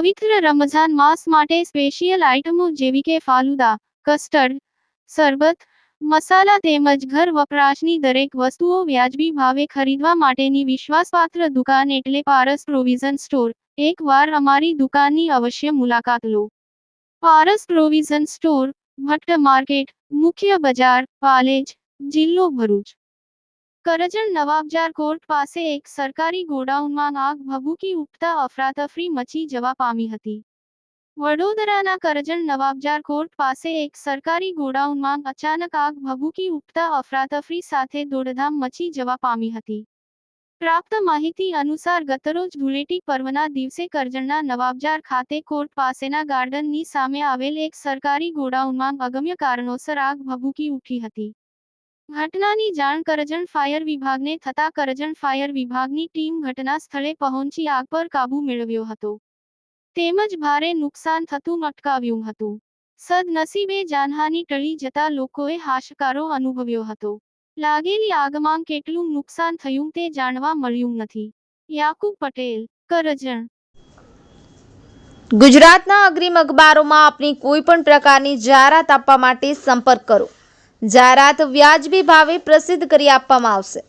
પવિત્ર રમઝાન માસ માટે સ્પેશિયલ આઇટમો જેવી કે ફાલુદા, કસ્ટર્ડ, શરબત, મસાલા તેમજ ઘર વપરાશની દરેક વસ્તુઓ વ્યાજબી ભાવે ખરીદવા માટેની વિશ્વાસપાત્ર દુકાન એટલે પારસ પ્રોવિઝન સ્ટોર। એકવાર અમારી દુકાનની અવશ્ય મુલાકાત લો। પારસ પ્રોવિઝન સ્ટોર, ભટ્ટ માર્કેટ, મુખ્ય બજાર, પાલેજ, જિલ્લો ભરૂચ। કરજણ નવાબજાર કોર્ટ પાસે એક સરકારી ગોડાઉનમાં આગ ભભૂકી ઉઠતા અફરાતફરી મચી જવા પામી હતી। વડોદરાના કરજણ નવાબજાર કોર્ટ પાસે એક સરકારી ગોડાઉનમાં અચાનક આગ ભભૂકી ઉઠતા અફરાતફરી સાથે દોડધામ મચી જવા પામી હતી। પ્રાપ્ત માહિતી અનુસાર ગતરોજ ધૂળેટી પર્વના દિવસે કરજણના નવાબજાર ખાતે કોર્ટ પાસેના ગાર્ડનની સામે આવેલ એક સરકારી ગોડાઉનમાં અગમ્ય કારણોસર આગ ભભૂકી ઉઠી હતી। ઘટનાની જાણ કરજણ ફાયર વિભાગને થતા કરજણ ફાયર વિભાગની ટીમ ઘટના સ્થળે પહોંચી આગ પર કાબૂ મેળવ્યો હતો તેમજ ભારે નુકસાન થતું અટકાવ્યું હતું। સદનસીબે જાનહાનિ ટળી જતા લોકોએ હાશકારો અનુભવ્યો હતો। લાગેલી આગમાં કેટલું નુકસાન થયું તે જાણવા મળ્યું નથી। યાકુબ પટેલ, કરજણ। ગુજરાતના અગ્રીમ અખબારોમાં આપની કોઈ પણ પ્રકારની જાહેરાત આપવા માટે સંપર્ક કરો। જાહેરાત વ્યાજબી ભાવે પ્રસિદ્ધ કરી આપવામાં આવશે।